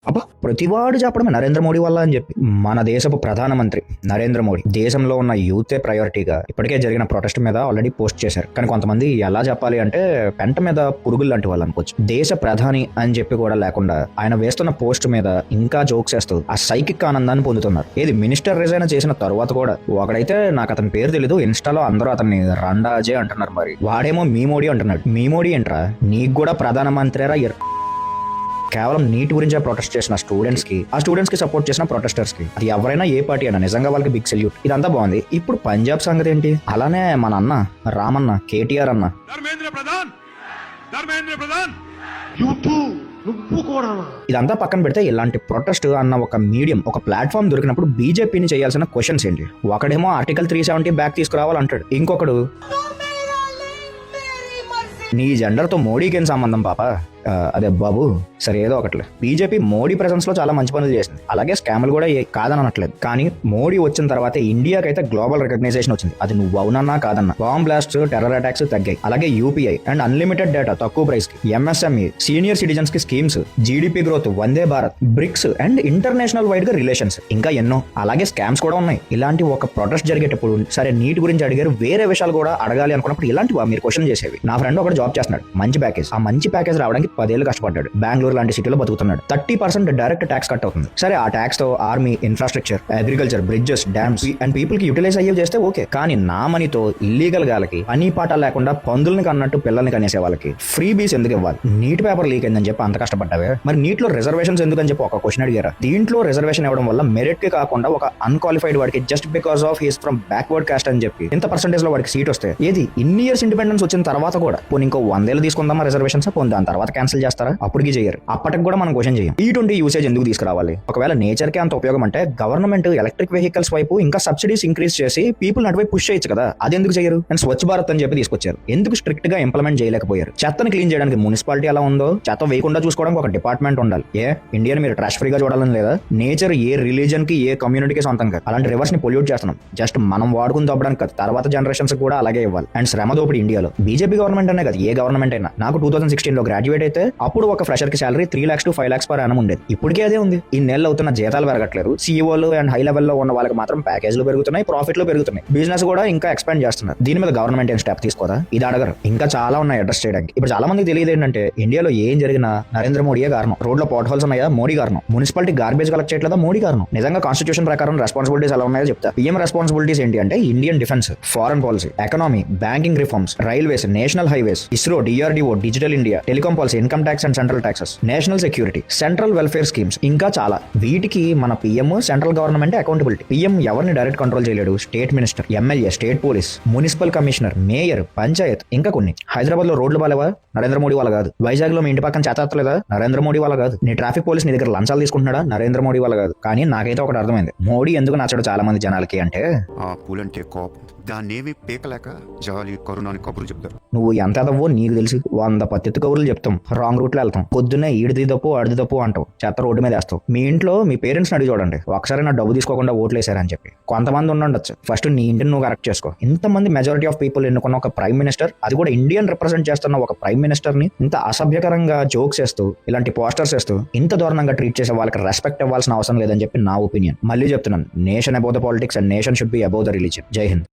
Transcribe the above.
అబ్బా ప్రతివాడు చెప్పడమే నరేంద్ర మోడీ వల్ల అని చెప్పి. మన దేశపు ప్రధానమంత్రి నరేంద్ర మోడీ దేశంలో ఉన్న యూతే ప్రయారిటీగా ఇప్పటికే జరిగిన ప్రొటెస్ట్ మీద ఆల్రెడీ పోస్ట్ చేశారు. కానీ కొంతమంది ఎలా చెప్పాలి అంటే పెంట మీద పురుగులు లాంటి వాళ్ళు అనుకోవచ్చు. దేశ ప్రధాని అని చెప్పి కూడా లేకుండా ఆయన వేస్తున్న పోస్ట్ మీద ఇంకా జోక్స్ వేస్తూ ఆ సైకిక్ ఆనందాన్ని పొందుతున్నారు. ఏది మినిస్టర్ రిజైన్ చేసిన తర్వాత కూడా ఒకడైతే నాకు అతని పేరు తెలీదు, ఇన్స్టాలో అందరూ అతన్ని రండాజే అంటున్నారు. మరి వాడేమో మీ మోడీ అంటున్నాడు. మీ మోడీ ఏంట్రా, నీకు కూడా ప్రధానమంత్రిరా. కేవలం నీట్ గురించే ప్రొటెస్ట్ చేసిన స్టూడెంట్స్ కి సపోర్ట్ చేసిన ప్రొటెస్టర్స్ కి, అది ఎవరైనా ఏ పార్టీ అయినా నిజంగా వాళ్ళకి బిగ్ సెల్యూట్. ఇదంతా బాగుంది. ఇప్పుడు పంజాబ్ సంగతి ఏంటి? అలానే మన అన్న రామన్న కేటీఆర్ అన్న ఇదంతా పక్కన పెడితే ఇలాంటి ప్రొటెస్ట్ అన్న ఒక మీడియం, ఒక ప్లాట్ఫామ్ దొరికినప్పుడు బీజేపీని చేయాల్సిన క్వశ్చన్స్ ఏంటి? ఒకడేమో ఆర్టికల్ 370 బ్యాక్ తీసుకురావాలంటాడు, ఇంకొకడు నీ జెండర్తో మోడీకి ఏం సంబంధం పాప? అదే బాబు సరే ఏదో ఒకట్లే. బీజేపీ మోడీ ప్రెసెన్స్ లో చాలా మంచి పనులు చేసింది, అలాగే స్కామ్లు కూడా కాదని అనట్లేదు. కానీ మోడీ వచ్చిన తర్వాత ఇండియాకి అయితే గ్లోబల్ రికగ్నైజేషన్ వచ్చింది. అది నువ్వు అవునన్నా కాదన్నా. బాంబ్ బ్లాస్ట్, టెర్రర్ అటాక్స్ తగ్గాయి. అలాగే యూపీఐ అండ్ అన్లిమిటెడ్ డేటా తక్కువ ప్రైస్ కి, ఎంఎస్ఎంఈ, సీనియర్ సిటిజన్స్ కి schemes, GDP growth, Vande Bharat, BRICS and international wide గా రిలేషన్స్, ఇంకా ఎన్నో. అలాగే స్కామ్స్ కూడా ఉన్నాయి. ఇలాంటి ఒక ప్రొటెస్ట్ జరిగేటప్పుడు సరే నీట్ గురించి అడిగారు, వేరే విషయాలు కూడా అడగాలి అనుకున్నప్పుడు ఇలాంటివి మీరు క్వశ్చన్ చేసేవి. నా ఫ్రెండ్ ఒకటి జాబ్ చేస్తున్నాడు, మంచి ప్యాకేజ్. ఆ మంచి ప్యాకేజ్ రావడానికి 10 ఏళ్ళు కష్టపడ్డాడు. బెంగళూరు లాంటి సిటీలో బతుకుతున్నాడు. 30% డైరెక్ట్ ట్యాక్స్ కట్ అవుతుంది. సరే ఆ ట్యాక్స్ తో army, infrastructure, agriculture, bridges, dams and people కి యూటిలైజ్ అయ్యే చేస్తే ఓకే. కానీ నా మనీతో ఇల్లీగల్ గాలకి పని పాట లేకుండా పందుల్ని కన్నట్టు పిల్లల్ని కనేసే వాళ్ళకి ఫ్రీ బీస్ ఎందుకు ఇవ్వాలి? నీట్ పేపర్ లీక్ అయిందని చెప్పి అంత కష్టపడ్డావే, మరి నీట్లో రిజర్వేషన్స్ ఎందుకని చెప్పి ఒక క్వశ్చన్ అడిగారా? దీంట్లో రిజర్వేషన్ ఇవ్వడం వల్ల మెరిట్ కి కాకుండా ఒక అన్క్వాలిఫైడ్ వాడికి just because of he's from backward cost అని చెప్పి ఇంత పర్సెంటేజ్ లో వాడికి సీట్ వస్తే ఏది ఇన్ని ఇయర్స్ ఇండిపెండెన్స్ వచ్చిన తర్వాత కూడా పోనీ ఇంకో 100 ఏళ్ళు తీసుకుందామా రిజర్వేషన్స్? పోనీ దాని తర్వాత క్యాన్సిల్ చేస్తారా? అప్పటికి చేయరు. అప్పటికి కూడా మనం క్వశ్చన్ చేయం. ఈ యూసేజ్ ఎందుకు తీసుకురావాలి? ఒకవేళ నేచర్ కి అంత ఉపయోగం అంటే గవర్నమెంట్ ఎలక్ట్రిక్ వెహికల్స్ వైపు ఇంకా సబ్సిడీస్ ఇంక్రీజ్ చేసి పీపుల్ అటువైపు పుష్ చేయొచ్చు కదా. అది ఎందుకు చేయరు? అండ్ స్వచ్ఛ భారత్ అని చెప్పి తీసుకొచ్చారు. ఎందుకు స్ట్రిక్ట్ గా ఇంప్లిమెంట్ చేయలేకపోయారు? చెత్తని క్లీన్ చేయడానికి మున్సిపాలిటీ ఎలా ఉందో చెత్త వేయకుండా చూసుకోవడానికి ఒక డిపార్ట్మెంట్ ఉండాలి. ఇండియన్ మీరు ట్రాష్ ఫ్రీగా చూడాలని లేదా? నేచర్ ఏ రిలీజన్ కి, ఏ కమ్యూనిటీకి సొంతం కాదు. అలాంటి రివర్స్ ని పొల్యూట్ చేస్తున్నాం. జస్ట్ మనం వాడుకుని దొబ్బడానికి కాదు, తర్వాత జనరేషన్స్ కూడా అలాగే ఇవ్వాలి. అండ్ శ్రమ దోపిడి ఇండియాలో బీజేపీ గవర్నమెంట్ అనే కదా, ఏ గవర్నమెంట్ అయినా. నాకు 2016 లో గ్రాడ్యుయేట్ అయితే అప్పుడు ఒక ఫ్రెషర్ కి salary 3 lakhs to 5 lakhs per annum ఉండేది. ఇప్పటికే అదే ఉంది. ఇన్నేళ్ళు అవుతున్న జీతాలు పెరగట్లేదు. సీఈఓలు అండ్ హై లెవెల్లో ఉన్న వాళ్ళకి మాత్రం ప్యాకేజ్లు పెరుగుతున్నాయి, ప్రాఫిట్లు పెరుగుతున్నాయి. బిజినెస్ కూడా ఇంకా ఎక్స్పాండ్ చేస్తున్నారు. దీని మీద గవర్నమెంట్ ఏం స్టెప్ తీసుకోదా? ఇది అడగరు. ఇంకా చాలా ఉన్నాయి అడ్రస్ చేయడానికి. ఇప్పుడు చాలా మందికి తెలియదు ఏంటంటే ఇండియాలో ఏం జరిగినా నరేంద్ర మోడీయే కారణం. రోడ్లో పాట్ హోల్స్ ఉన్నాయా? మోడీ కారణం. మున్సిపాలిటీ గార్బేజ్ కలెక్ట్ చేయట్లేదా? మోడీ కారణం. నిజంగా కాన్స్టిట్యూషన్ ప్రకారం రెస్పాన్సిబిలిటీస్ ఎలా ఉన్నాయో చెప్తా. పీఎం రెస్పాన్సిబిలిటీస్ ఏంటి అంటే Indian defence, foreign policy, economy, banking reforms, railways, national highways, ISRO, DRDO, digital India, telecom policy, income tax and central taxes, national security, central welfare schemes, ఇంకా చాలా. వీటికి మన PM, central government accountability. PM ఎవరిని direct control చేయలేడు. State minister, MLA, state police, municipal commissioner, mayor, Panchayat, ఇంకా కొన్ని. హైదరాబాద్ లో రోడ్లు బాలేవా? నరేంద్ర మోడీ వాళ్ళ కాదు. వైజాగ్ లో మీ ఇంటి పక్కన చేతలేదా? నరేంద్ర మోడీ వాళ్ళ కాదు. నీ ట్రాఫిక్ పోలీస్ నీ దగ్గర లంచాలు తీసుకుంటున్నాడా? నరేంద్ర మోడీ వాళ్ళ కాదు. కానీ నాకైతే ఒకటి అర్థమైంది, మోడీ ఎందుకు నచ్చడు చాలా మంది జనాలకి అంటే ఆ పూలంటే కోపం, దాన్నేమి పీకలేక జాలి కరుణాని కబుర్లు చెప్తారు. నువ్వు ఎంత ఎదవో నీకు తెలుసు. 100 పత్తి కబుర్లు చెప్తాం, రాంగ్ రూట్ లో వెళ్తాం. పొద్దున్నే ఈడిది తప్పు అడిది తప్పు అంటావు, చెత్త రోడ్డు మీద వేస్తావు. మీ ఇంట్లో మీ పేరెంట్స్ అడిగి చూడండి, ఒకసారి నా డబ్బు తీసుకోకుండా ఓట్లు వేసారని చెప్పి. కొంతమంది ఉండొచ్చు. ఫస్ట్ నీ ఇంటిని నువ్వు కరెక్ట్ చేసుకో. ఇంతమంది మెజారిటీ ఆఫ్ పీపుల్ ఎన్నుకున్న ఒక ప్రైమ్ మినిస్టర్, అది కూడా ఇండియన్ రిప్రజెంట్ చేస్తున్న ఒక ప్రైమ్ మినిస్టర్ ని ఇంత అసభ్యకరంగా జోక్స్ వేస్తూ, ఇలాంటి పోస్టర్స్ వేస్తూ, ఇంత దారుణంగా ట్రీట్ చేసే వాళ్ళకి రెస్పెక్ట్ ఇవ్వాల్సిన అవసరం లేదని చెప్పి నా ఒపీనియన్. మళ్ళీ చెప్తున్నాను, nation above the politics and nation should be above the religion. జై హింద్.